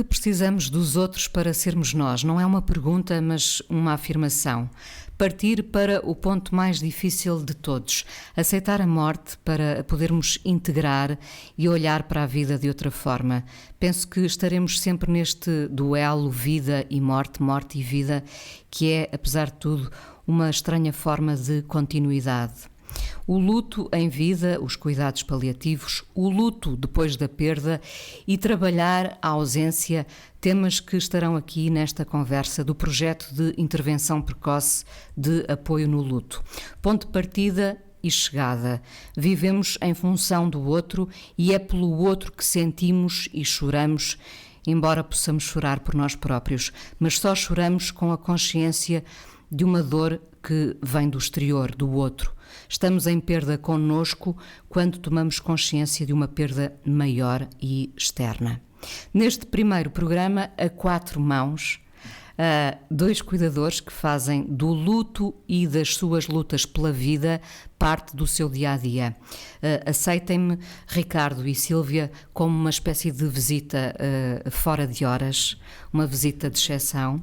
precisamos dos outros para sermos nós? Não é uma pergunta, mas uma afirmação. Partir para o ponto mais difícil de todos. Aceitar a morte para podermos integrar e olhar para a vida de outra forma. Penso que estaremos sempre neste duelo vida e morte, morte e vida, que é, apesar de tudo, uma estranha forma de continuidade. O luto em vida, os cuidados paliativos, o luto depois da perda e trabalhar a ausência, temas que estarão aqui nesta conversa do projeto de intervenção precoce de apoio no luto. Ponto de partida e chegada. Vivemos em função do outro e é pelo outro que sentimos e choramos, embora possamos chorar por nós próprios, mas só choramos com a consciência de uma dor que vem do exterior, do outro. Estamos em perda connosco quando tomamos consciência de uma perda maior e externa. Neste primeiro programa, a quatro mãos, dois cuidadores que fazem do luto e das suas lutas pela vida parte do seu dia-a-dia. Aceitem-me, Ricardo e Sílvia, como uma espécie de visita fora de horas, uma visita de exceção.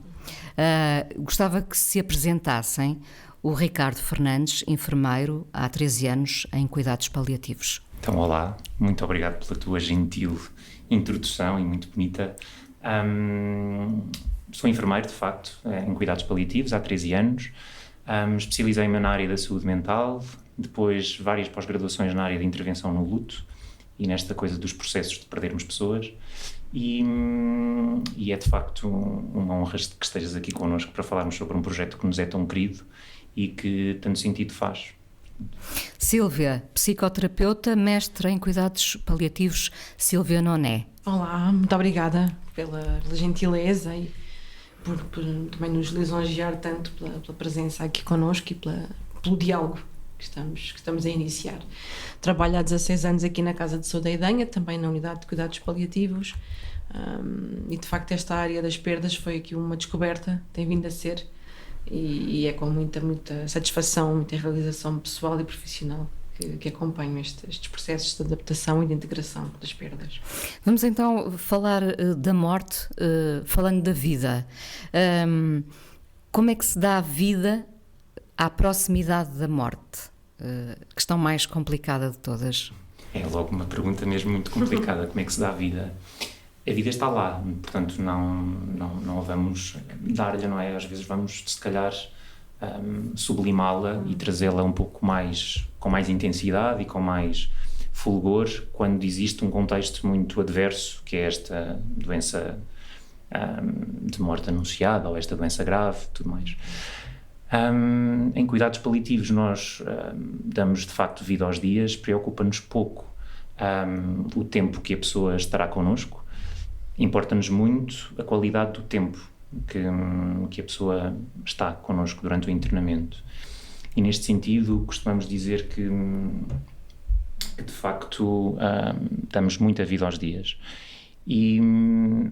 Gostava que se apresentassem. O Ricardo Fernandes, enfermeiro, há 13 anos em cuidados paliativos. Então, olá, muito obrigado pela tua gentil introdução e muito bonita. Sou enfermeiro, de facto, em cuidados paliativos há 13 anos. Especializei-me na área da saúde mental, depois várias pós-graduações na área de intervenção no luto e nesta coisa dos processos de perdermos pessoas. E é, de facto, uma honra que estejas aqui connosco para falarmos sobre um projeto que nos é tão querido e que tanto sentido faz. Sílvia, psicoterapeuta, mestre em cuidados paliativos, Sílvia Noné. Olá, muito obrigada pela gentileza e por também nos lisonjear tanto pela presença aqui connosco e pelo diálogo que estamos a iniciar. Trabalho há 16 anos aqui na Casa de Saúde da Idenha, também na Unidade de Cuidados Paliativos, e de facto esta área das perdas foi aqui uma descoberta, tem vindo a ser, e é com muita satisfação, muita realização pessoal e profissional que acompanho estes processos de adaptação e de integração das perdas. Vamos então falar da morte, falando da vida. Como é que se dá a vida à proximidade da morte? Questão mais complicada de todas. É logo uma pergunta mesmo muito complicada. Como é que se dá a vida? A vida está lá, portanto não vamos dar-lhe, não é? Às vezes vamos, se calhar, sublimá-la e trazê-la um pouco mais, com mais intensidade e com mais fulgor, quando existe um contexto muito adverso, que é esta doença de morte anunciada, ou esta doença grave, tudo mais. Em cuidados paliativos nós damos de facto vida aos dias, preocupa-nos pouco o tempo que a pessoa estará connosco. Importa-nos muito a qualidade do tempo que a pessoa está connosco durante o internamento. E neste sentido costumamos dizer que de facto damos muita vida aos dias. E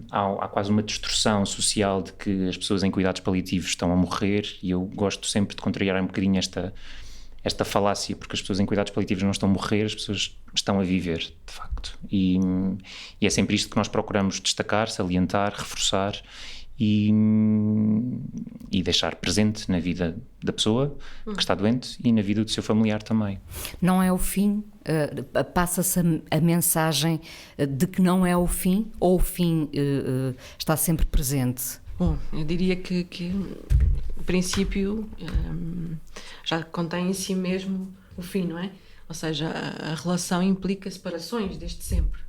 há quase uma distorção social de que as pessoas em cuidados paliativos estão a morrer, e eu gosto sempre de contrariar um bocadinho esta falácia, porque as pessoas em cuidados paliativos não estão a morrer, as pessoas estão a viver, de facto. E é sempre isto que nós procuramos destacar, salientar, reforçar e deixar presente na vida da pessoa que está doente e na vida do seu familiar também. Não é o fim? Passa-se a mensagem de que não é o fim, ou o fim está sempre presente? Bom, eu diria que o princípio já contém em si mesmo o fim, não é? Ou seja, a relação implica separações desde sempre.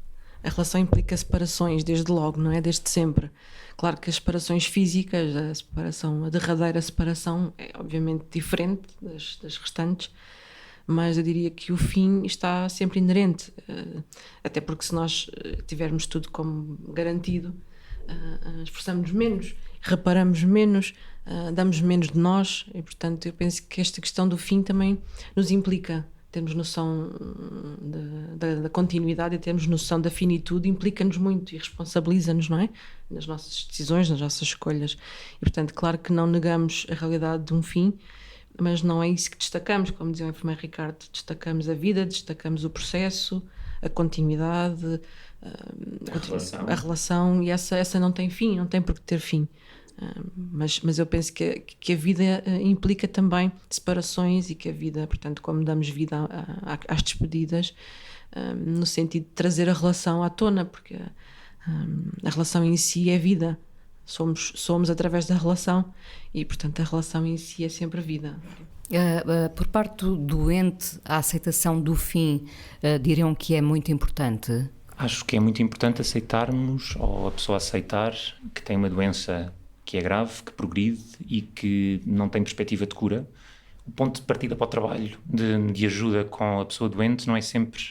A relação implica separações desde logo, não é? Desde sempre. Claro que as separações físicas, a derradeira separação é obviamente diferente das restantes, mas eu diria que o fim está sempre inerente, até porque se nós tivermos tudo como garantido, esforçamos menos, reparamos menos, damos menos de nós, e portanto eu penso que esta questão do fim também nos implica. Termos noção da continuidade e termos noção da finitude implica-nos muito e responsabiliza-nos, não é? Nas nossas decisões, nas nossas escolhas. E, portanto, claro que não negamos a realidade de um fim, mas não é isso que destacamos. Como dizia o enfermeiro Ricardo, destacamos a vida, destacamos o processo, a continuidade, a relação, e essa não tem fim, não tem por que ter fim. Mas eu penso que a vida implica também separações, e que a vida, portanto, como damos vida às despedidas, no sentido de trazer a relação à tona, porque a relação em si é vida. Somos através da relação, e portanto a relação em si é sempre vida. Por parte do doente, a aceitação do fim, diriam que é muito importante? Acho que é muito importante aceitarmos, ou a pessoa aceitar, que tem uma doença que é grave, que progride e que não tem perspectiva de cura. O ponto de partida para o trabalho de ajuda com a pessoa doente não é sempre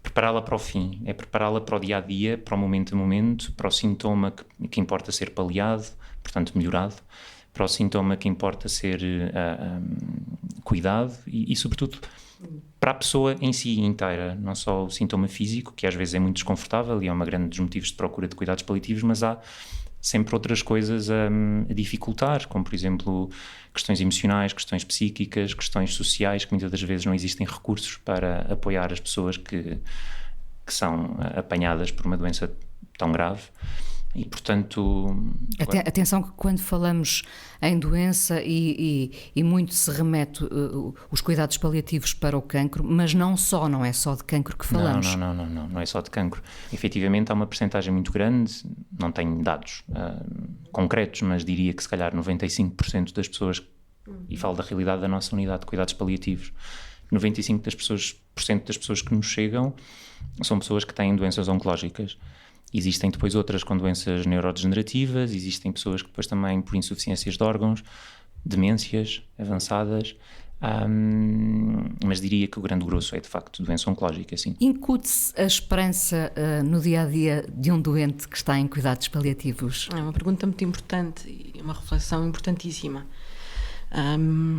prepará-la para o fim, é prepará-la para o dia-a-dia, para o momento a momento, para o sintoma que importa ser paliado, portanto melhorado, para o sintoma que importa ser cuidado e, sobretudo, para a pessoa em si inteira, não só o sintoma físico, que às vezes é muito desconfortável e é uma grande dos motivos de procura de cuidados paliativos, mas há sempre outras coisas a dificultar, como, por exemplo, questões emocionais, questões psíquicas, questões sociais, que muitas das vezes não existem recursos para apoiar as pessoas que são apanhadas por uma doença tão grave. E, portanto... Atenção que quando falamos em doença e muito se remete os cuidados paliativos para o cancro, mas não é só de cancro que falamos. Não é só de cancro. Efetivamente há uma percentagem muito grande, não tenho dados concretos, mas diria que se calhar 95% das pessoas, e falo da realidade da nossa unidade de cuidados paliativos, 95% das pessoas que nos chegam são pessoas que têm doenças oncológicas. Existem depois outras com doenças neurodegenerativas, existem pessoas que depois também por insuficiências de órgãos, demências avançadas, mas diria que o grande grosso é de facto doença oncológica, sim. Incute-se a esperança no dia-a-dia de um doente que está em cuidados paliativos? É uma pergunta muito importante e uma reflexão importantíssima.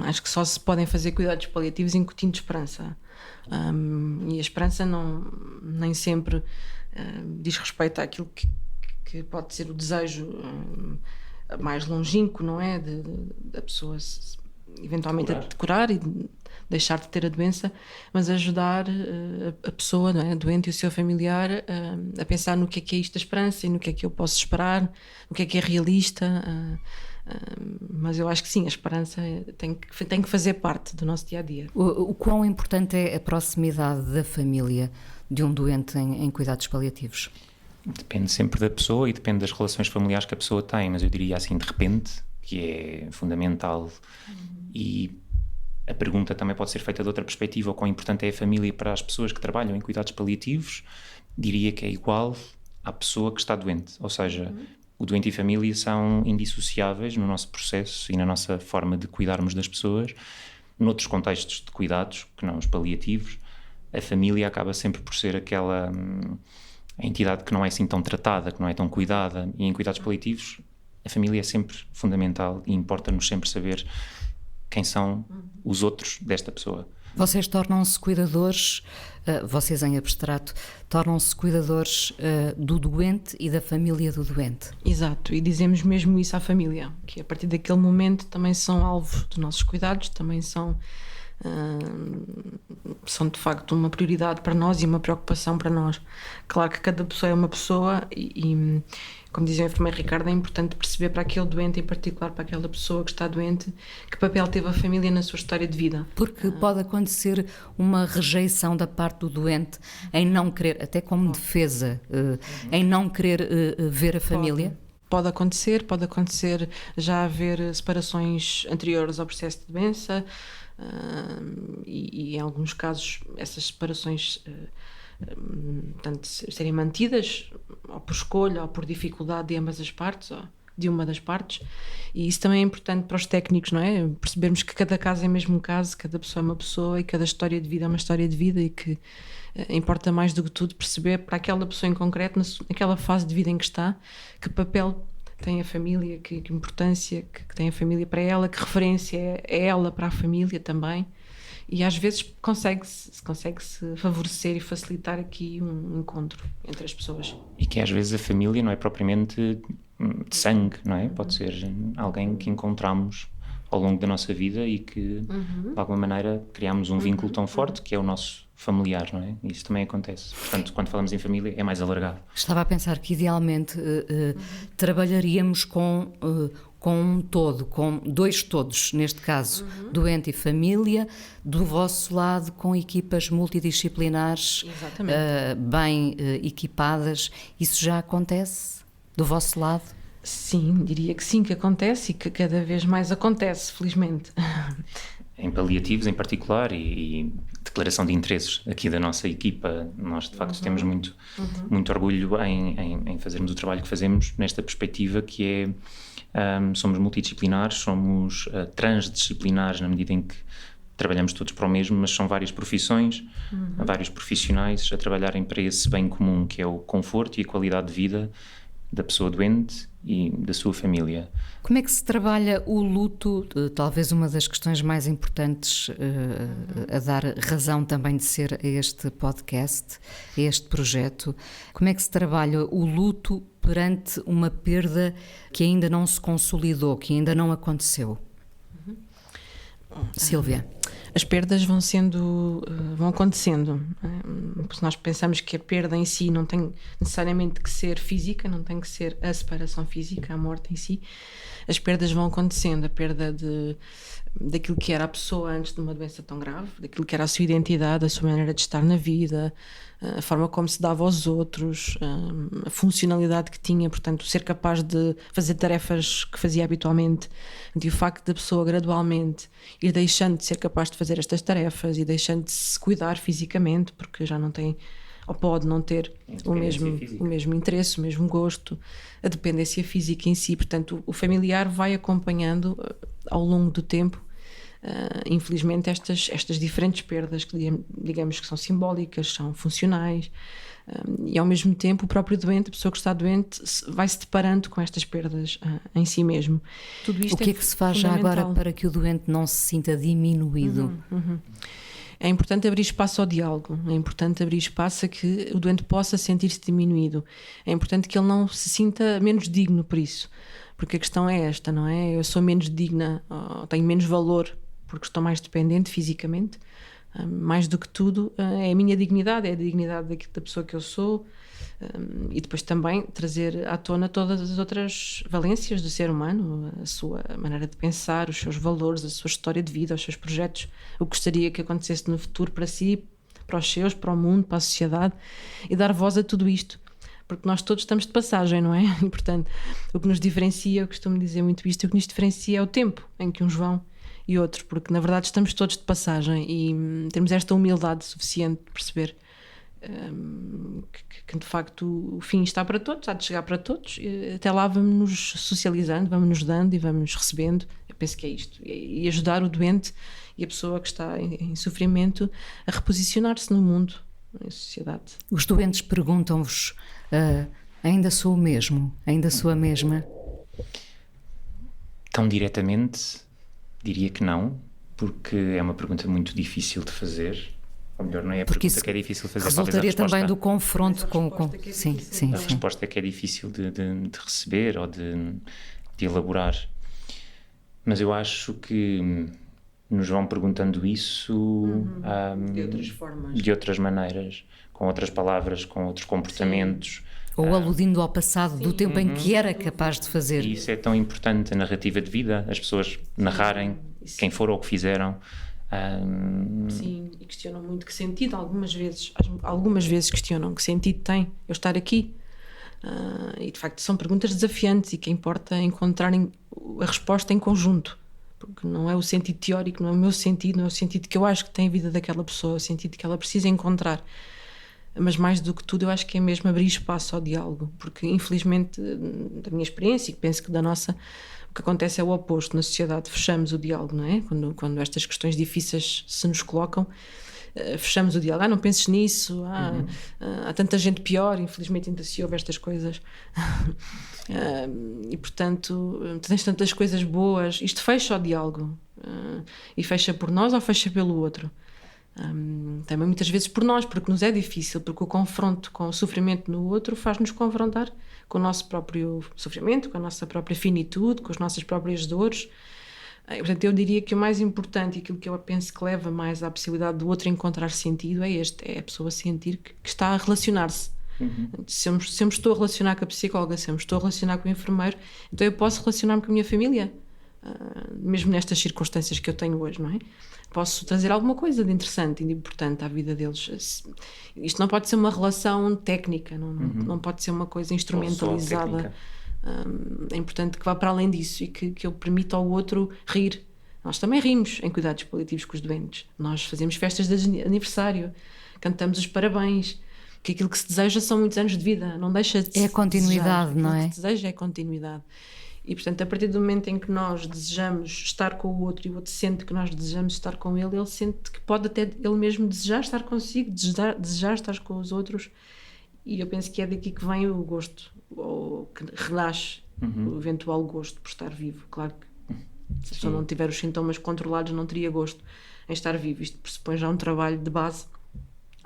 Acho que só se podem fazer cuidados paliativos incutindo esperança. E a esperança nem sempre diz respeito àquilo que pode ser o desejo mais longínquo, não é? Da pessoa eventualmente a curar e deixar de ter a doença, mas ajudar a pessoa, não é? A doente e o seu familiar a pensar no que é isto da esperança e no que é que eu posso esperar, no que é realista. Mas eu acho que sim, a esperança tem que fazer parte do nosso dia-a-dia. O quão importante é a proximidade da família de um doente em cuidados paliativos? Depende sempre da pessoa e depende das relações familiares que a pessoa tem, mas eu diria assim, de repente, que é fundamental. E a pergunta também pode ser feita de outra perspectiva: o quão importante é a família para as pessoas que trabalham em cuidados paliativos? Diria que é igual à pessoa que está doente, ou seja, o doente e a família são indissociáveis no nosso processo e na nossa forma de cuidarmos das pessoas. Noutros contextos de cuidados, que não os paliativos, a família acaba sempre por ser aquela a entidade que não é assim tão tratada, que não é tão cuidada, e em cuidados paliativos a família é sempre fundamental e importa-nos sempre saber quem são os outros desta pessoa. Vocês tornam-se cuidadores, vocês em abstrato, tornam-se cuidadores do doente e da família do doente. Exato, e dizemos mesmo isso à família, que a partir daquele momento também são alvo dos nossos cuidados, também são de facto uma prioridade para nós e uma preocupação para nós. Claro que cada pessoa é uma pessoa e como dizia o enfermeiro Ricardo, é importante perceber para aquele doente, em particular para aquela pessoa que está doente, que papel teve a família na sua história de vida. Porque pode acontecer uma rejeição da parte do doente em não querer, até como defesa, em não querer ver a família. Pode acontecer já haver separações anteriores ao processo de doença, e em alguns casos essas separações tanto serem mantidas ou por escolha ou por dificuldade de ambas as partes ou de uma das partes, e isso também é importante para os técnicos, não é? Percebermos que cada caso é mesmo um caso, cada pessoa é uma pessoa e cada história de vida é uma história de vida, e que importa mais do que tudo perceber para aquela pessoa em concreto, naquela fase de vida em que está, que papel tem a família, que importância que tem a família para ela, que referência é ela para a família também. E às vezes consegue-se favorecer e facilitar aqui um encontro entre as pessoas. E que às vezes a família não é propriamente de sangue, não é? Pode ser alguém que encontramos ao longo da nossa vida e que, de alguma maneira, criámos um vínculo tão forte que é o nosso familiar, não é? Isso também acontece. Portanto, quando falamos em família, é mais alargado. Estava a pensar que, idealmente, trabalharíamos com um todo, com dois todos, neste caso, doente e família, do vosso lado, com equipas multidisciplinares, bem equipadas. Isso já acontece do vosso lado? Sim, diria que sim, que acontece e que cada vez mais acontece, felizmente. Em paliativos, em particular, e declaração de interesses aqui da nossa equipa, nós de facto temos muito orgulho em fazermos o trabalho que fazemos nesta perspectiva que é somos multidisciplinares, somos transdisciplinares na medida em que trabalhamos todos para o mesmo, mas são várias profissões, vários profissionais a trabalharem para esse bem comum que é o conforto e a qualidade de vida da pessoa doente e da sua família. Como é que se trabalha o luto? Talvez uma das questões mais importantes a dar razão também de ser a este podcast, a este projeto. Como é que se trabalha o luto perante uma perda que ainda não se consolidou, que ainda não aconteceu? Sílvia. As perdas vão acontecendo. Porque nós pensamos que a perda em si não tem necessariamente que ser física, não tem que ser a separação física, a morte em si. As perdas vão acontecendo, a perda daquilo que era a pessoa antes de uma doença tão grave, daquilo que era a sua identidade, a sua maneira de estar na vida, a forma como se dava aos outros, a funcionalidade que tinha, portanto, ser capaz de fazer tarefas que fazia habitualmente, e o facto da pessoa gradualmente ir deixando de ser capaz de fazer estas tarefas e deixando de se cuidar fisicamente, porque já não tem, ou pode não ter o mesmo interesse, o mesmo gosto, a dependência física em si. Portanto, o familiar vai acompanhando ao longo do tempo, infelizmente, estas diferentes perdas que digamos que são simbólicas, são funcionais, e ao mesmo tempo o próprio doente, a pessoa que está doente, vai se deparando com estas perdas em si mesmo. Tudo isto o que é que se faz já agora para que o doente não se sinta diminuído? É importante abrir espaço ao diálogo, é importante abrir espaço a que o doente possa sentir-se diminuído, é importante que ele não se sinta menos digno por isso, porque a questão é esta, não é? Eu sou menos digna, tenho menos valor porque estou mais dependente fisicamente, mais do que tudo é a minha dignidade, é a dignidade da pessoa que eu sou, e depois também trazer à tona todas as outras valências do ser humano, a sua maneira de pensar, os seus valores, a sua história de vida, os seus projetos, o que gostaria que acontecesse no futuro para si, para os seus, para o mundo, para a sociedade, e dar voz a tudo isto, porque nós todos estamos de passagem, não é? E portanto, o que nos diferencia, eu costumo dizer muito isto, o que nos diferencia é o tempo em que uns vão e outros, porque na verdade estamos todos de passagem e temos esta humildade suficiente de perceber que de facto o fim está para todos, há de chegar para todos, e até lá vamos-nos socializando, vamos-nos dando e vamos recebendo. Eu penso que é isto, e ajudar o doente e a pessoa que está em sofrimento a reposicionar-se no mundo, na sociedade. Os doentes perguntam-vos, ainda sou o mesmo? Ainda sou a mesma? Tão diretamente diria que não, porque é uma pergunta muito difícil de fazer. Ou melhor, não é a pergunta que é difícil de fazer. Resultaria também do confronto com... Sim. A resposta é que é difícil de receber ou de elaborar. Mas eu acho que nos vão perguntando isso de outras formas, de outras maneiras, com outras palavras, com outros comportamentos. Sim. Ou aludindo ao passado do tempo em que era capaz de fazer. E isso é tão importante, a narrativa de vida, as pessoas narrarem quem foram ou o que fizeram. Sim, e questionam muito que sentido, algumas vezes questionam que sentido tem eu estar aqui. E de facto são perguntas desafiantes e que importa encontrarem a resposta em conjunto, porque não é o sentido teórico, não é o meu sentido, não é o sentido que eu acho que tem a vida daquela pessoa, é o sentido que ela precisa encontrar. Mas mais do que tudo eu acho que é mesmo abrir espaço ao diálogo, porque infelizmente da minha experiência, e penso que da nossa, o que acontece é o oposto. Na sociedade fechamos o diálogo, não é? Quando estas questões difíceis se nos colocam, fechamos o diálogo. Não penses nisso, há tanta gente pior, infelizmente ainda se ouve estas coisas. E portanto tens tantas coisas boas, isto fecha o diálogo, e fecha por nós ou fecha pelo outro. Também muitas vezes por nós, porque nos é difícil, porque o confronto com o sofrimento no outro faz-nos confrontar com o nosso próprio sofrimento, com a nossa própria finitude, com as nossas próprias dores, Portanto, eu diria que o mais importante e aquilo que eu penso que leva mais à possibilidade do outro encontrar sentido é a pessoa sentir que está a relacionar-se. Se eu me estou a relacionar com a psicóloga, se eu me estou a relacionar com o enfermeiro, então eu posso relacionar-me com a minha família, mesmo nestas circunstâncias que eu tenho hoje, não é? Posso trazer alguma coisa de interessante e de importante à vida deles. Isto não pode ser uma relação técnica, não pode ser uma coisa instrumentalizada. É importante que vá para além disso e que eu permita ao outro rir. Nós também rimos em cuidados paliativos com os doentes. Nós fazemos festas de aniversário, cantamos os parabéns, que aquilo que se deseja são muitos anos de vida, não deixa de É a continuidade, desejar. não é? O que se deseja é a continuidade. E, portanto, a partir do momento em que nós desejamos estar com o outro e o outro sente que nós desejamos estar com ele, ele sente que pode até ele mesmo desejar estar consigo, desejar estar com os outros. E eu penso que é daqui que vem o gosto, ou que renasce o eventual gosto por estar vivo. Claro que se a pessoa não tiver os sintomas controlados, não teria gosto em estar vivo. Isto pressupõe já um trabalho de base,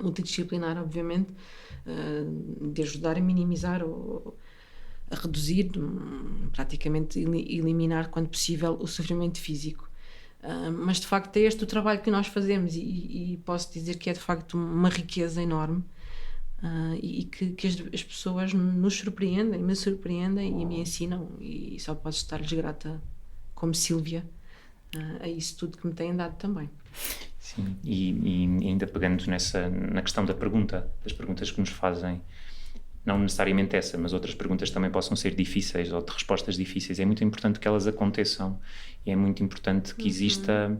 multidisciplinar, obviamente, de ajudar a minimizar ou a reduzir, praticamente eliminar, quando possível, o sofrimento físico. Mas, de facto, é este o trabalho que nós fazemos e posso dizer que é, de facto, uma riqueza enorme. E que as pessoas nos surpreendem, me surpreendem e me ensinam, e só posso estar-lhes grata, como Sílvia, a isso tudo que me têm dado também. Sim, e ainda pegando na questão das perguntas que nos fazem, não necessariamente essa, mas outras perguntas também possam ser difíceis ou de respostas difíceis, é muito importante que elas aconteçam e é muito importante que exista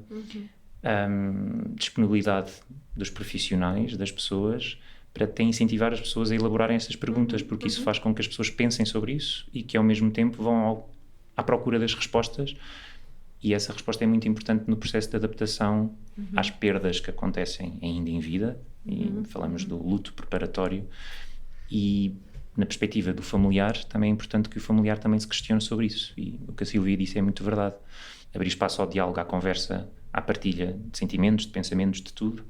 disponibilidade dos profissionais, das pessoas, para até incentivar as pessoas a elaborarem essas perguntas, porque isso faz com que as pessoas pensem sobre isso e que ao mesmo tempo vão à procura das respostas, e essa resposta é muito importante no processo de adaptação às perdas que acontecem ainda em vida, e falamos do luto preparatório, e na perspectiva do familiar também é importante que o familiar também se questione sobre isso, e o que a Sílvia disse é muito verdade, abrir espaço ao diálogo, à conversa, à partilha de sentimentos, de pensamentos, de tudo,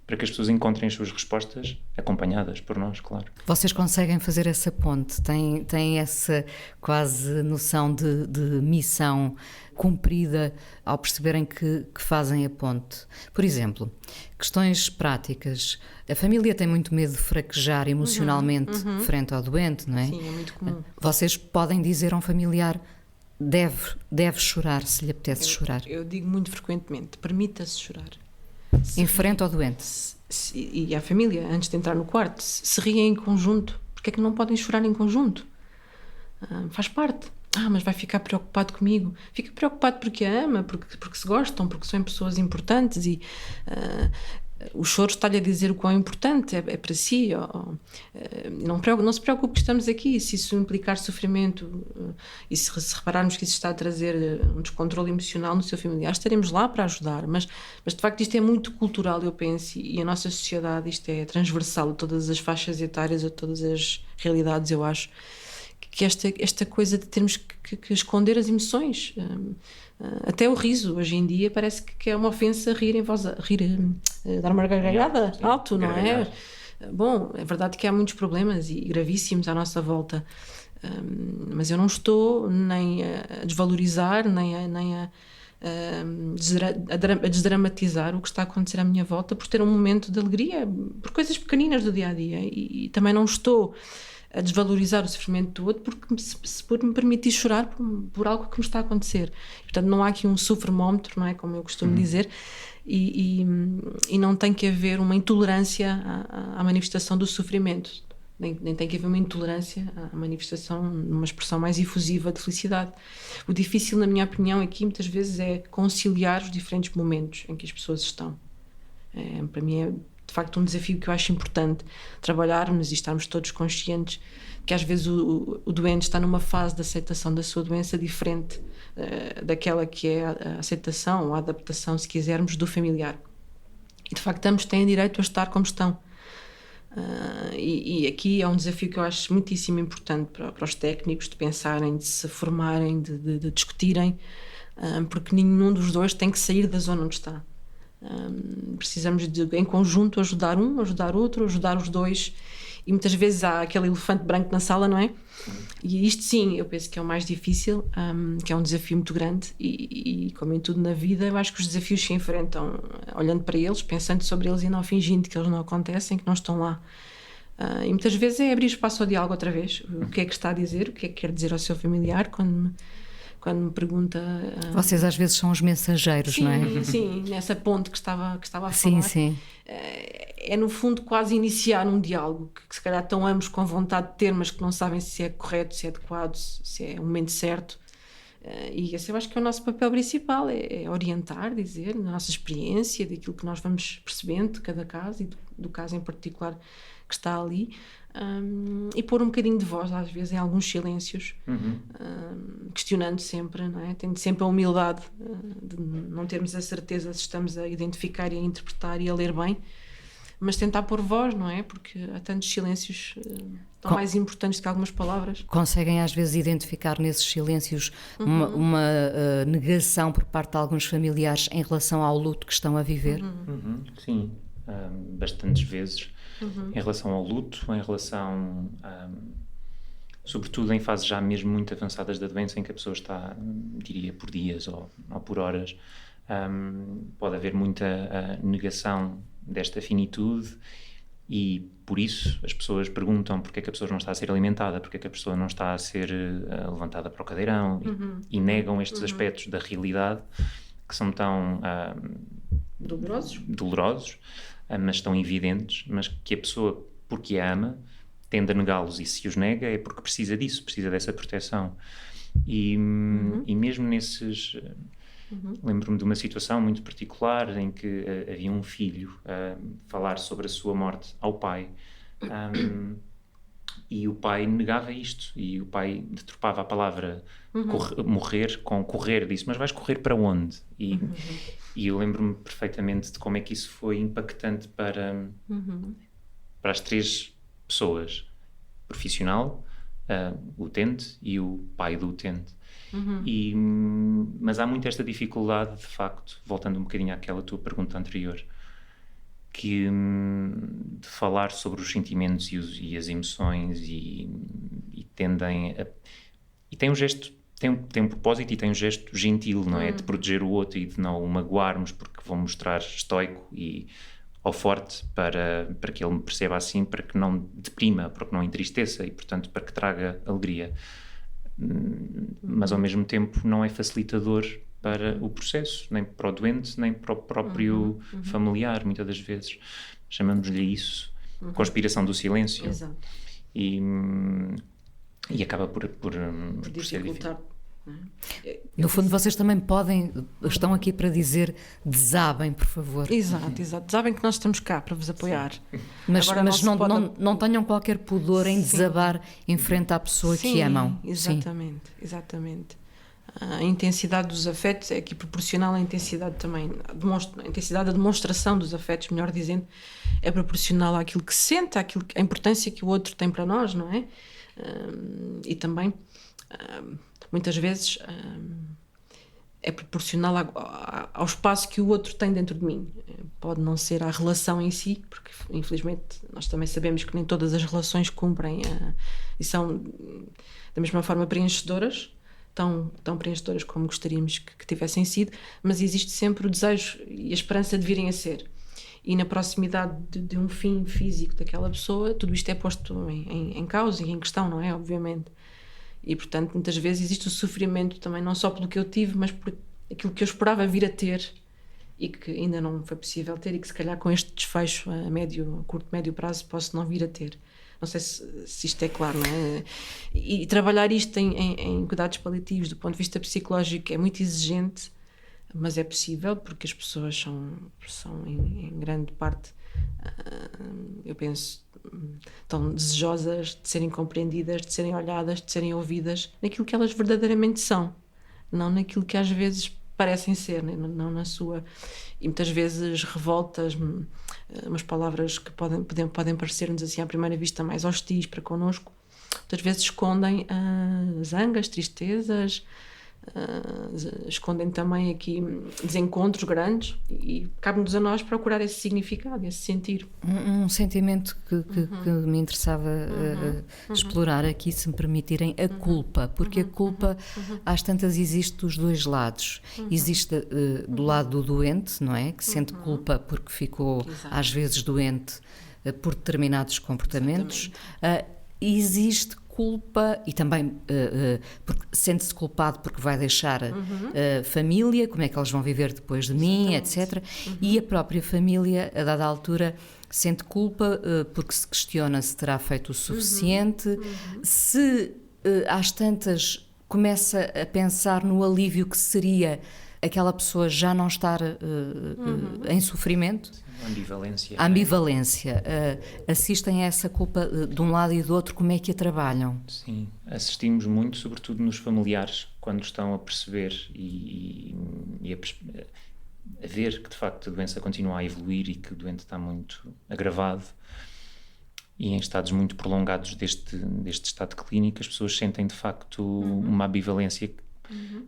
para que as pessoas encontrem as suas respostas acompanhadas por nós, claro. Vocês conseguem fazer essa ponte? Têm essa quase noção de missão cumprida ao perceberem que fazem a ponte? Por exemplo, questões práticas. A família tem muito medo de fraquejar emocionalmente frente ao doente, não é? Sim, é muito comum. Vocês podem dizer a um familiar: deve chorar se lhe apetece chorar. Eu digo muito frequentemente: permita-se chorar. Em frente ao doente. E à família, antes de entrar no quarto, se riem em conjunto. Porque é que não podem chorar em conjunto? Faz parte. Mas vai ficar preocupado comigo. Fica preocupado porque a ama, porque se gostam, porque são pessoas importantes e o choro está-lhe a dizer o quão importante é para si. Não se preocupe que estamos aqui. Se isso implicar sofrimento e se repararmos que isso está a trazer um descontrole emocional no seu familiar, estaremos lá para ajudar. Mas de facto isto é muito cultural, eu penso, e a nossa sociedade, isto é transversal a todas as faixas etárias, a todas as realidades, eu acho. Que esta coisa de termos que esconder as emoções, até o riso hoje em dia parece que é uma ofensa rir em voz, dar uma gargalhada alto, não é? Bom, é verdade que há muitos problemas e gravíssimos à nossa volta, mas eu não estou nem a desvalorizar nem a desdramatizar o que está a acontecer à minha volta por ter um momento de alegria, por coisas pequeninas do dia-a-dia, e também não estou a desvalorizar o sofrimento do outro por me permitir chorar por algo que me está a acontecer. Portanto, não há aqui um sofrimómetro, não é, como eu costumo dizer, e não tem que haver uma intolerância à manifestação do sofrimento, nem tem que haver uma intolerância à manifestação, numa expressão mais efusiva de felicidade. O difícil, na minha opinião, aqui muitas vezes é conciliar os diferentes momentos em que as pessoas estão. Para mim é de facto um desafio que eu acho importante trabalharmos e estarmos todos conscientes que às vezes o doente está numa fase de aceitação da sua doença diferente daquela que é a aceitação ou a adaptação, se quisermos, do familiar. E de facto ambos têm direito a estar como estão. E aqui é um desafio que eu acho muitíssimo importante para os técnicos, de pensarem, de se formarem, de discutirem, porque nenhum dos dois tem que sair da zona onde está. Precisamos de, em conjunto, ajudar um, ajudar outro, ajudar os dois E muitas vezes há aquele elefante branco na sala, não é? E isto sim, eu penso que é o mais difícil, que é um desafio muito grande e como em tudo na vida, eu acho que os desafios se enfrentam olhando para eles, pensando sobre eles e não fingindo que eles não acontecem, que não estão lá. E muitas vezes é abrir espaço ao diálogo outra vez. O que é que está a dizer, o que é que quer dizer ao seu familiar quando me pergunta... Vocês às vezes são os mensageiros, sim, não é? Sim, nessa ponte que estava a falar. Sim. É no fundo quase iniciar um diálogo que se calhar estão ambos com vontade de ter, mas que não sabem se é correto, se é adequado, se é o momento certo. E esse eu acho que é o nosso papel principal, é orientar, dizer, na nossa experiência, daquilo que nós vamos percebendo de cada caso e do caso em particular que está ali, e pôr um bocadinho de voz às vezes em alguns silêncios, questionando sempre, não é? Tendo sempre a humildade de não termos a certeza se estamos a identificar e a interpretar e a ler bem, mas tentar pôr voz, não é? Porque há tantos silêncios tão mais importantes do que algumas palavras. Conseguem às vezes identificar nesses silêncios uma negação por parte de alguns familiares em relação ao luto que estão a viver? Sim, bastantes vezes. Em relação ao luto, em relação, sobretudo em fases já mesmo muito avançadas da doença, em que a pessoa está, diria, por dias ou por horas, pode haver muita negação desta finitude e, por isso, as pessoas perguntam porque é que a pessoa não está a ser alimentada, porque é que a pessoa não está a ser levantada para o cadeirão e negam estes aspectos da realidade que são tão dolorosos, mas tão evidentes, mas que a pessoa, porque a ama, tende a negá-los, e se os nega é porque precisa disso, precisa dessa proteção. E mesmo nesses... Lembro-me de uma situação muito particular em que havia um filho a falar sobre a sua morte ao pai, e o pai negava isto, e o pai deturpava a palavra morrer com correr, disse, mas vais correr para onde? E eu lembro-me perfeitamente de como é que isso foi impactante para as três pessoas, o profissional, o utente e o pai do utente. Mas há muito esta dificuldade, de facto, voltando um bocadinho àquela tua pergunta anterior, que de falar sobre os sentimentos e as emoções e tendem a... E tem um gesto, tem um propósito e tem um gesto gentil, não é? De proteger o outro e de não o magoarmos porque vou mostrar estoico ou forte para que ele me perceba assim, para que não deprima, para que não entristeça e, portanto, para que traga alegria. Mas ao mesmo tempo não é facilitador para o processo, nem para o doente, nem para o próprio familiar, muitas das vezes. Chamamos-lhe isso, conspiração do silêncio. Exato. E acaba por ser difícil. No fundo, vocês também estão aqui para dizer desabem, por favor. Exato. Desabem que nós estamos cá para vos apoiar. Mas não tenham qualquer pudor em desabar em frente à pessoa que amam. Exatamente. A intensidade dos afetos é aqui proporcional à intensidade também, a intensidade da demonstração dos afetos, melhor dizendo, é proporcional àquilo que se sente, à importância que o outro tem para nós, não é? E também... muitas vezes é proporcional ao espaço que o outro tem dentro de mim. Pode não ser a relação em si, porque infelizmente nós também sabemos que nem todas as relações cumprem e são da mesma forma preenchedoras, tão preenchedoras como gostaríamos que tivessem sido, mas existe sempre o desejo e a esperança de virem a ser. E na proximidade de um fim físico daquela pessoa, tudo isto é posto em causa e em questão, não é? Obviamente. E, portanto, muitas vezes existe o sofrimento também, não só pelo que eu tive, mas por aquilo que eu esperava vir a ter e que ainda não foi possível ter e que se calhar com este desfecho a curto, médio prazo posso não vir a ter. Não sei se isto é claro, não é? E trabalhar isto em cuidados paliativos do ponto de vista psicológico é muito exigente, mas é possível porque as pessoas são em grande parte, eu penso, tão desejosas de serem compreendidas, de serem olhadas, de serem ouvidas naquilo que elas verdadeiramente são, não naquilo que às vezes parecem ser, não na sua... E muitas vezes revoltas, umas palavras que podem parecer-nos assim à primeira vista mais hostis para connosco, muitas vezes escondem zangas, tristezas, escondem também aqui desencontros grandes e cabe-nos a nós procurar esse significado, esse sentir. Um sentimento que me interessava explorar aqui, se me permitirem, a culpa, porque a culpa às tantas existe dos dois lados. Existe do lado do doente, não é? Que sente culpa porque ficou às vezes doente por determinados comportamentos. Existe culpa e também porque sente-se culpado porque vai deixar a família, como é que eles vão viver depois de mim, etc. E a própria família, a dada altura, sente culpa porque se questiona se terá feito o suficiente, se às tantas começa a pensar no alívio que seria aquela pessoa já não estar em sofrimento. Ambivalência. A ambivalência. Assistem a essa culpa de um lado e do outro, como é que a trabalham? Sim, assistimos muito, sobretudo nos familiares, quando estão a perceber e a ver que de facto a doença continua a evoluir e que o doente está muito agravado e em estados muito prolongados deste estado clínico, as pessoas sentem de facto uma ambivalência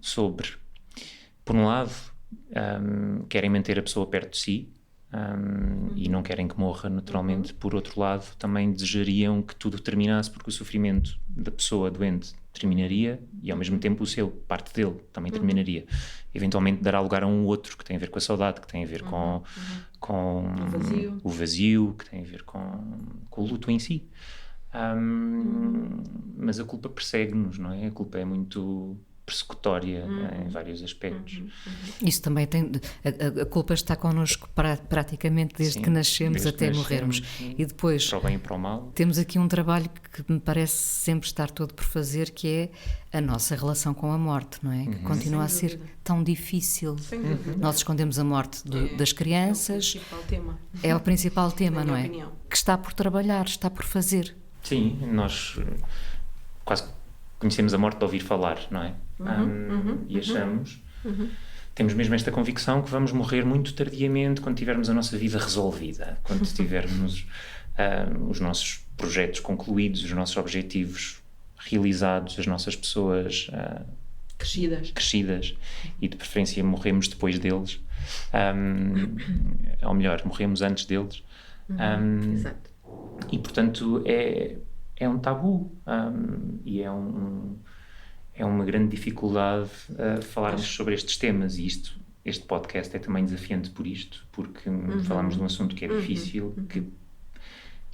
sobre, por um lado, querem manter a pessoa perto de si, e não querem que morra naturalmente. Por outro lado, também desejariam que tudo terminasse porque o sofrimento da pessoa doente terminaria e ao mesmo tempo o seu, parte dele, também terminaria. Eventualmente dará lugar a um outro que tem a ver com a saudade, que tem a ver com o vazio, que tem a ver com o luto em si. Mas a culpa persegue-nos, não é? A culpa é muito persecutória em vários aspectos. Isso também tem... A culpa está connosco praticamente desde que nascemos até morrermos. E depois... Para o bem e para o mal. Temos aqui um trabalho que me parece sempre estar todo por fazer, que é a nossa relação com a morte, não é? Que continua a ser tão difícil. Nós escondemos a morte das crianças. É o principal tema. É o principal tema, não é? Opinião. Que está por trabalhar, está por fazer. Sim, nós quase conhecemos a morte de ouvir falar, não é? E achamos, temos mesmo esta convicção que vamos morrer muito tardiamente quando tivermos a nossa vida resolvida, quando tivermos os nossos projetos concluídos, os nossos objetivos realizados, as nossas pessoas crescidas e de preferência morremos depois deles, ou melhor, morremos antes deles. Exato. E portanto é um tabu e é uma grande dificuldade falarmos sobre estes temas, e este podcast é também desafiante por isto, porque falamos de um assunto que é difícil, que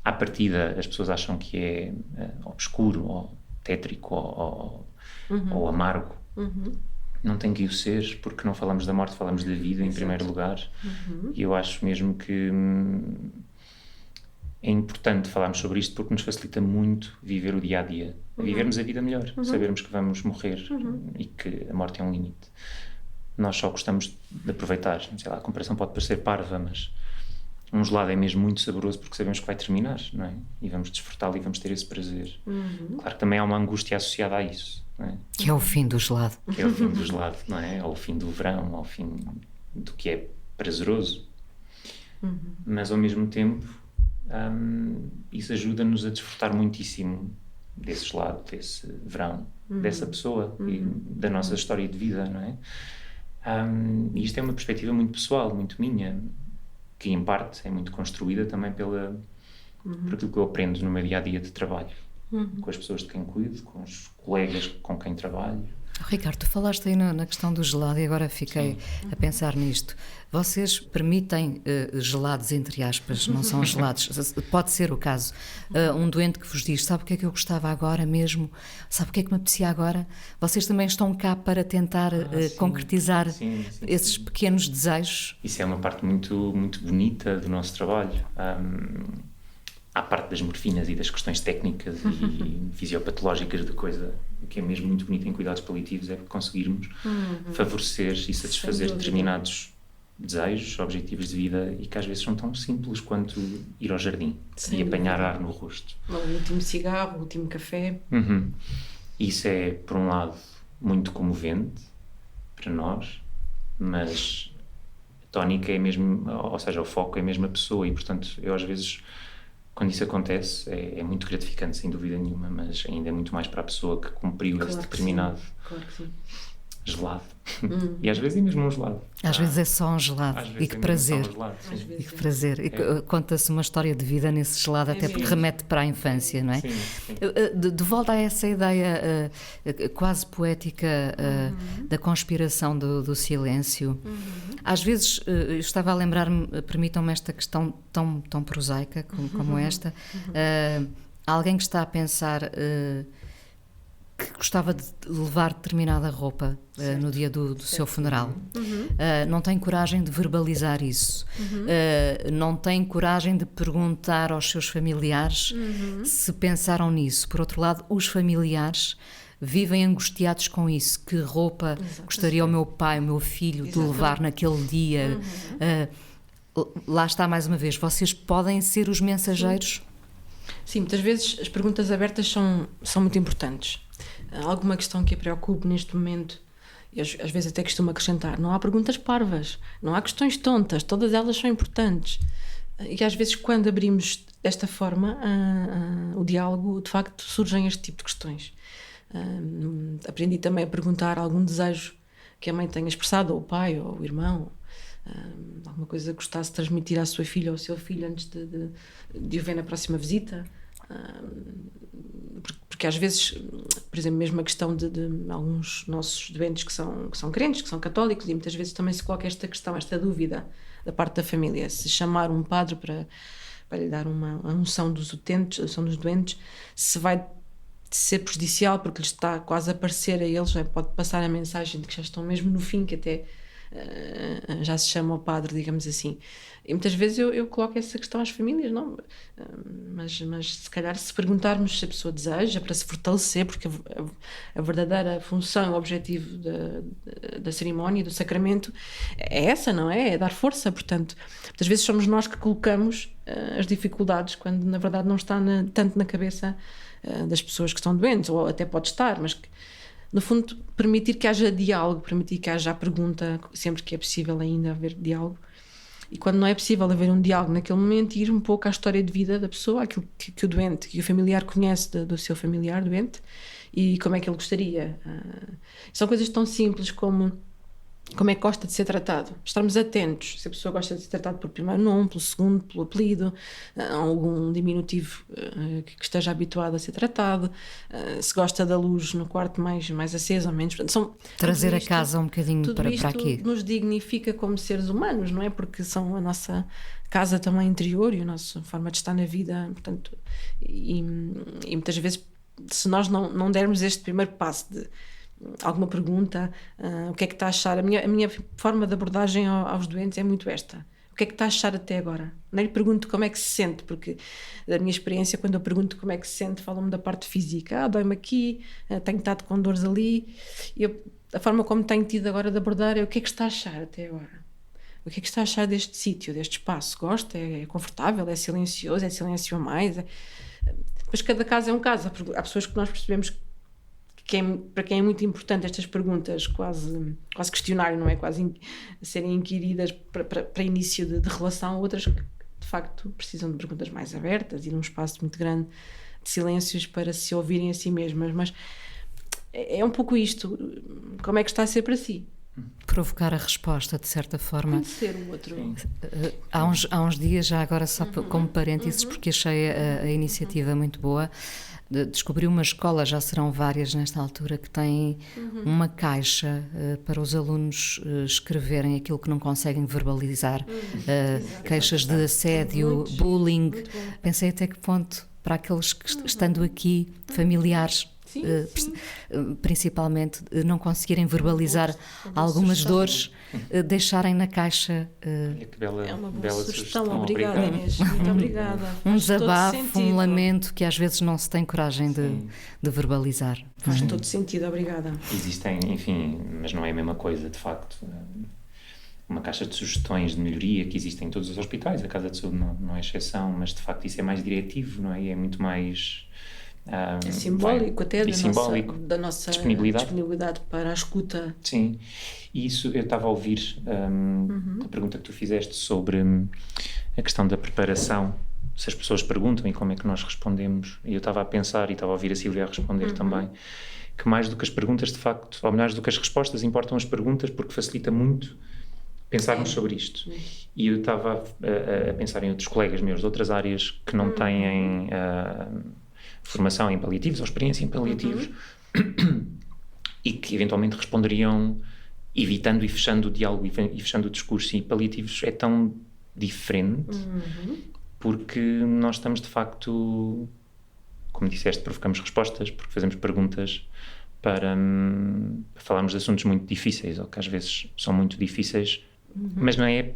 à partida as pessoas acham que é obscuro ou tétrico ou amargo. Não tem que o ser, porque não falamos da morte, falamos da vida em primeiro lugar. E eu acho mesmo que é importante falarmos sobre isto porque nos facilita muito viver o dia-a-dia, vivermos a vida melhor, sabermos que vamos morrer e que a morte é um limite. Nós só gostamos de aproveitar, sei lá, a comparação pode parecer parva, mas um gelado é mesmo muito saboroso porque sabemos que vai terminar, não é? E vamos desfrutá-lo e vamos ter esse prazer. Claro que também há uma angústia associada a isso, não é? Que é o fim do gelado. Que é o fim do gelado, não é? Ou o fim do verão, ou o fim do que é prazeroso. Mas ao mesmo tempo isso ajuda-nos a desfrutar muitíssimo desse gelado, desse verão, dessa pessoa e da nossa história de vida, não é? E isto é uma perspectiva muito pessoal, muito minha, que em parte é muito construída também por aquilo que eu aprendo no meu dia-a-dia de trabalho, com as pessoas de quem cuido, com os colegas com quem trabalho. Ricardo, tu falaste aí na questão do gelado e agora fiquei a pensar nisto. Vocês permitem gelados, entre aspas, não são gelados, pode ser o caso, um doente que vos diz, sabe o que é que eu gostava agora mesmo, sabe o que é que me apetecia agora? Vocês também estão cá para tentar concretizar esses pequenos desejos? Isso é uma parte muito, muito bonita do nosso trabalho. À parte das morfinas e das questões técnicas e fisiopatológicas da coisa, o que é mesmo muito bonito em cuidados paliativos é conseguirmos favorecer e satisfazer determinados desejos, objetivos de vida, e que às vezes são tão simples quanto ir ao jardim e apanhar ar no rosto. O último cigarro, o último café. Isso é, por um lado, muito comovente para nós, mas a tónica é mesmo, ou seja, o foco é mesmo a pessoa, e portanto eu às vezes, quando isso acontece, é muito gratificante, sem dúvida nenhuma, mas ainda é muito mais para a pessoa que cumpriu esse determinado. Claro que sim. gelado. E às vezes é mesmo um gelado. Às vezes é só um gelado. Às E vezes que é mesmo prazer. só um gelado, sim. E que prazer. E conta-se uma história de vida nesse gelado, até porque remete para a infância, não é? Sim, sim. De volta a essa ideia quase poética da conspiração do silêncio. Às vezes, eu estava a lembrar-me, permitam-me esta questão tão prosaica como esta, alguém que está a pensar que gostava de levar determinada roupa no dia do seu funeral. Não tem coragem de verbalizar isso. Não tem coragem de perguntar aos seus familiares se pensaram nisso. Por outro lado, os familiares vivem angustiados com isso. Que roupa gostaria o meu pai, o meu filho de levar naquele dia? Lá está mais uma vez. Vocês podem ser os mensageiros? Sim, muitas vezes as perguntas abertas são muito importantes. Há alguma questão que a preocupe neste momento, e às vezes até costumo acrescentar, não há perguntas parvas, não há questões tontas, todas elas são importantes. E às vezes, quando abrimos desta forma o diálogo, de facto surgem este tipo de questões. Aprendi também a perguntar algum desejo que a mãe tenha expressado, ou o pai, ou o irmão, alguma coisa que gostasse de transmitir à sua filha ou ao seu filho antes de o ver na próxima visita. Porque às vezes, por exemplo, mesmo a questão de alguns nossos doentes que são crentes, que são católicos, e muitas vezes também se coloca esta questão, esta dúvida da parte da família, se chamar um padre para lhe dar a unção dos utentes, a unção dos doentes, se vai ser prejudicial porque lhes está quase a parecer a eles, pode passar a mensagem de que já estão mesmo no fim, que até já se chama o padre, digamos assim. E muitas vezes eu coloco essa questão às famílias, não? Mas se calhar se perguntarmos se a pessoa deseja, para se fortalecer, porque a verdadeira função, o objetivo da cerimónia, do sacramento, é essa, não é? É dar força, portanto, muitas vezes somos nós que colocamos as dificuldades, quando na verdade não está tanto na cabeça das pessoas que estão doentes, ou até pode estar, mas que, no fundo, permitir que haja diálogo, permitir que haja a pergunta, sempre que é possível ainda haver diálogo. E quando não é possível haver um diálogo naquele momento, ir um pouco à história de vida da pessoa, aquilo que o doente, que o familiar conhece do seu familiar doente, e como é que ele gostaria. São coisas tão simples como é que gosta de ser tratado. Estarmos atentos, se a pessoa gosta de ser tratada por primeiro nome, pelo segundo, pelo apelido, algum diminutivo que esteja habituado a ser tratado, se gosta da luz no quarto mais acesa ou menos. Trazer a casa um bocadinho para aqui. Tudo nos dignifica como seres humanos, não é? Porque são a nossa casa também interior e a nossa forma de estar na vida, portanto, e muitas vezes, se nós não dermos este primeiro passo de alguma pergunta, o que é que está a achar? A minha forma de abordagem aos doentes é muito esta. O que é que está a achar até agora? Não lhe pergunto como é que se sente, porque da minha experiência, quando eu pergunto como é que se sente, falam-me da parte física. Dói-me aqui, tenho estado com dores ali. A forma como tenho tido agora de abordar é o que é que está a achar até agora? O que é que está a achar deste sítio, deste espaço? Gosta? É confortável? É silencioso? É silêncio a mais? Mas cada caso é um caso. Há pessoas que nós percebemos para quem é muito importante estas perguntas, quase questionário, não é? Quase serem inquiridas para início de relação, outras que de facto precisam de perguntas mais abertas e num espaço muito grande de silêncios para se ouvirem a si mesmas. Mas é um pouco isto, como é que está a ser para si? Provocar a resposta, de certa forma. Conhecer o outro. Há uns dias, já agora só como parênteses, porque achei a iniciativa muito boa, descobri uma escola, já serão várias nesta altura, que tem uma caixa para os alunos escreverem aquilo que não conseguem verbalizar, queixas de assédio, bullying. Pensei até que ponto, para aqueles que estando aqui, familiares, Sim. Principalmente não conseguirem verbalizar algumas dores, deixarem na caixa. É uma boa sugestão. Obrigada, Inês. Muito obrigada. Um desabafo, um lamento que às vezes não se tem coragem de verbalizar. Faz todo sentido, obrigada. Existem, enfim, mas não é a mesma coisa, de facto. Uma caixa de sugestões de melhoria que existe em todos os hospitais, a Casa de Saúde não é exceção, mas de facto isso é mais diretivo, não é? E é muito mais... é simbólico até da nossa disponibilidade para a escuta. Sim, e isso eu estava a ouvir a pergunta que tu fizeste sobre a questão da preparação, se as pessoas perguntam e como é que nós respondemos, e eu estava a pensar e estava a ouvir a Sílvia a responder também, que mais do que as perguntas, de facto, ou melhor do que as respostas, importam as perguntas, porque facilita muito pensarmos sobre isto. E eu estava a pensar em outros colegas meus de outras áreas que não têm formação em paliativos ou experiência em paliativos e que eventualmente responderiam evitando e fechando o diálogo e fechando o discurso. E paliativos é tão diferente porque nós estamos, de facto, como disseste, provocamos respostas, porque fazemos perguntas para falarmos de assuntos muito difíceis, ou que às vezes são muito difíceis, mas não é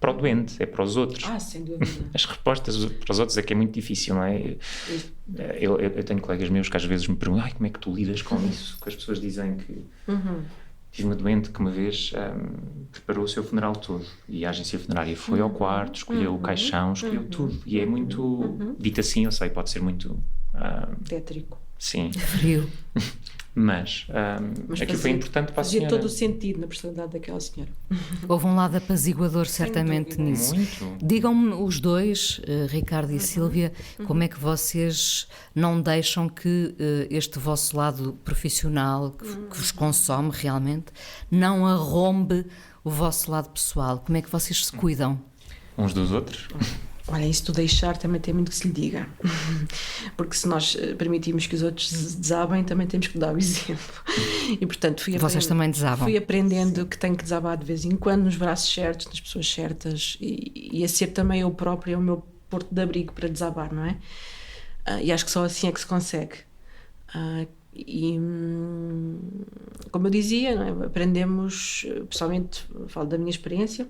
para o doente, é para os outros. Sem dúvida. As respostas para os outros é que é muito difícil, não é? Eu tenho colegas meus que às vezes me perguntam: como é que tu lidas com isso? Que as pessoas dizem que... Tive uma doente que uma vez preparou o seu funeral todo, e a agência funerária foi ao quarto, escolheu o caixão, escolheu tudo, e é muito, dito assim, eu sei, pode ser muito... tétrico. Sim. Frio. Mas aquilo foi importante para a senhora. Fazia todo o sentido na personalidade daquela senhora. Houve um lado apaziguador, certamente, nisso. Muito. Digam-me os dois, Ricardo e Sílvia, como é que vocês não deixam que este vosso lado profissional, que vos consome realmente, não arrombe o vosso lado pessoal? Como é que vocês se cuidam? Uns dos outros? Olha, isso tu deixar também tem muito que se lhe diga. Porque se nós permitirmos que os outros desabem, também temos que dar o exemplo. E portanto Vocês também desabam. Fui aprendendo que tenho que desabar de vez em quando, nos braços certos, nas pessoas certas, e a ser também eu própria o meu porto de abrigo para desabar, não é? E acho que só assim é que se consegue. Como eu dizia, não é? Aprendemos, pessoalmente, falo da minha experiência,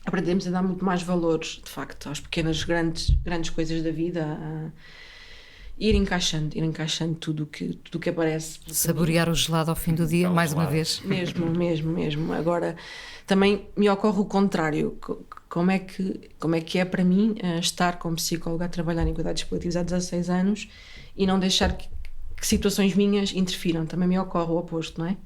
aprendemos a dar muito mais valor, de facto, às pequenas, grandes coisas da vida, ir encaixando tudo o que aparece. Saborear o gelado ao fim do dia, mais uma vez. Mesmo. Agora, também me ocorre o contrário. Como é que é para mim estar como psicóloga a trabalhar em cuidados paliativos há 16 anos e não deixar que situações minhas interfiram? Também me ocorre o oposto, não é?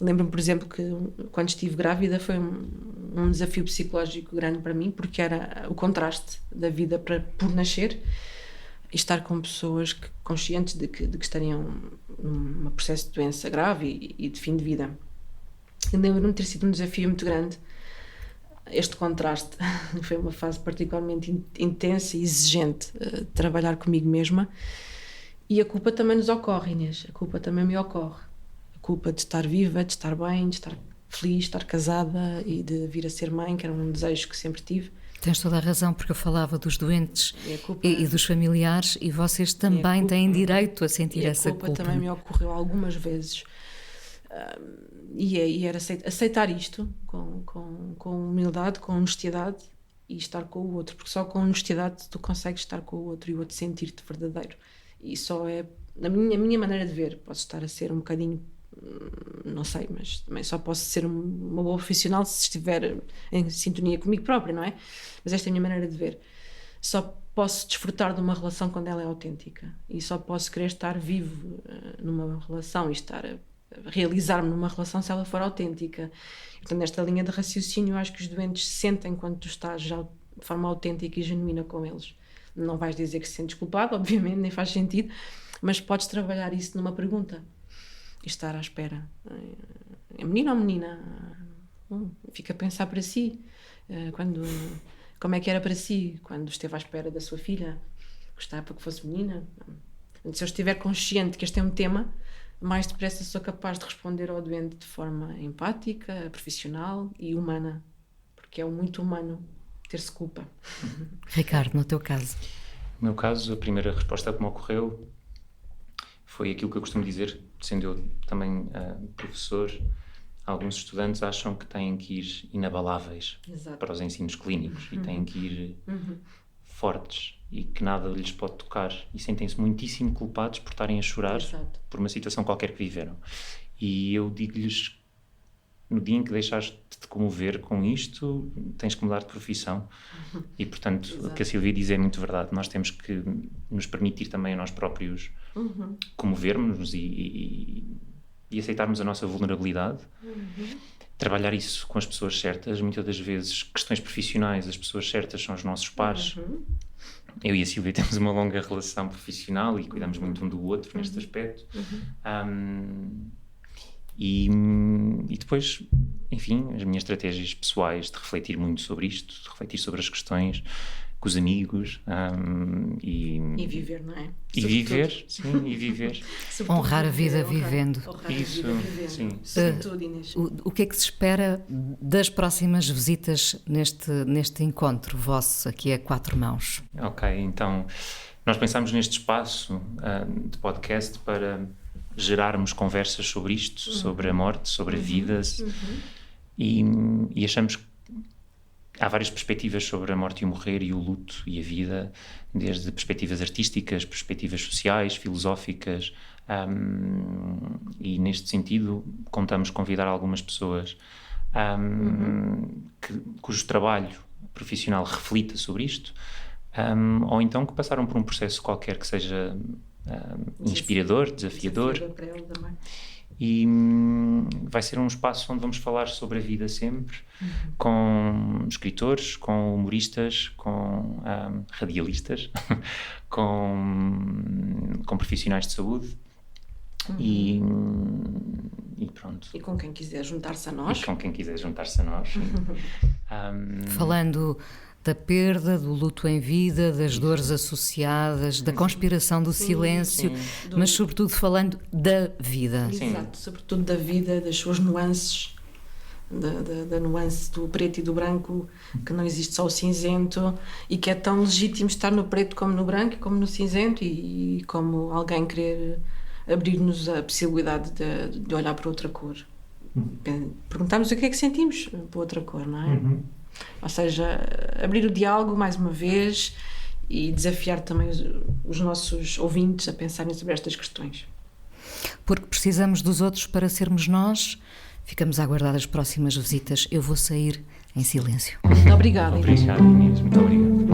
Lembro-me, por exemplo, que quando estive grávida foi um desafio psicológico grande para mim, porque era o contraste da vida por nascer e estar com pessoas conscientes de que estariam num processo de doença grave e de fim de vida. E lembro-me de ter sido um desafio muito grande, este contraste. Foi uma fase particularmente intensa e exigente de trabalhar comigo mesma, e a culpa também nos ocorre, Inês, a culpa também me ocorre. Culpa de estar viva, de estar bem, de estar feliz, de estar casada e de vir a ser mãe, que era um desejo que sempre tive. Tens toda a razão, porque eu falava dos doentes e dos familiares, e vocês também têm direito a sentir essa culpa. A culpa também me ocorreu algumas vezes. E era aceitar isto com humildade, com honestidade, e estar com o outro, porque só com honestidade tu consegues estar com o outro e o outro sentir-te verdadeiro. E só é, a minha maneira de ver, posso estar a ser um bocadinho, não sei, mas também só posso ser uma boa profissional se estiver em sintonia comigo própria, não é? Mas esta é a minha maneira de ver. Só posso desfrutar de uma relação quando ela é autêntica, e só posso querer estar vivo numa relação e estar a realizar-me numa relação se ela for autêntica. Portanto, nesta linha de raciocínio, eu acho que os doentes sentem quando tu estás já de forma autêntica e genuína com eles. Não vais dizer que se sentes culpado, obviamente, nem faz sentido, mas podes trabalhar isso numa pergunta e estar à espera. É menino ou menina? Fica a pensar para si. Como é que era para si quando esteve à espera da sua filha? Gostava que fosse menina? Se eu estiver consciente que este é um tema, mais depressa sou capaz de responder ao doente de forma empática, profissional e humana, porque é muito humano ter-se culpa. Ricardo, no teu caso? No meu caso, a primeira resposta que me ocorreu foi aquilo que eu costumo dizer, sendo eu também professor. Alguns estudantes acham que têm que ir inabaláveis. Exato. Para os ensinos clínicos e têm que ir fortes e que nada lhes pode tocar, e sentem-se muitíssimo culpados por estarem a chorar. Exato. Por uma situação qualquer que viveram. E eu digo-lhes, no dia em que deixares de te comover com isto, tens que mudar de profissão. E portanto, exato, o que a Sílvia diz é muito verdade. Nós temos que nos permitir também a nós próprios comovermos e aceitarmos a nossa vulnerabilidade. Trabalhar isso com as pessoas certas. Muitas das vezes, questões profissionais, as pessoas certas são os nossos pares. eu e a Sílvia temos uma longa relação profissional e cuidamos muito um do outro neste aspecto. E depois, enfim, as minhas estratégias pessoais de refletir muito sobre isto, de refletir sobre as questões com os amigos e viver, não é? E viver, sim, e viver. Honrar a vida vivendo. Isso, sim. Sobretudo, Inês. O que é que se espera das próximas visitas neste encontro vosso, aqui a quatro mãos? Ok, então nós pensámos neste espaço de podcast para gerarmos conversas sobre isto, sobre a morte, sobre a vida, e achamos que há várias perspectivas sobre a morte e o morrer e o luto e a vida, desde perspectivas artísticas, perspectivas sociais, filosóficas, e neste sentido contamos convidar algumas pessoas cujo trabalho profissional reflita sobre isto, ou então que passaram por um processo qualquer que seja inspirador, desafiador. Para ele também. E vai ser um espaço onde vamos falar sobre a vida sempre, com escritores, com humoristas, com radialistas, com profissionais de saúde e pronto. E com quem quiser juntar-se a nós. Falando da perda, do luto em vida, das dores associadas, da conspiração do silêncio, mas sobretudo falando da vida. Exato, sobretudo da vida, das suas nuances, da nuance do preto e do branco, que não existe só o cinzento, e que é tão legítimo estar no preto como no branco, como no cinzento, e como alguém querer abrir-nos a possibilidade de olhar para outra cor. Perguntarmos o que é que sentimos por outra cor, não é? Ou seja, abrir o diálogo mais uma vez e desafiar também os nossos ouvintes a pensarem sobre estas questões. Porque precisamos dos outros para sermos nós. Ficamos a aguardar as próximas visitas. Eu vou sair em silêncio. Muito obrigada. Obrigado, Inês. Muito obrigado.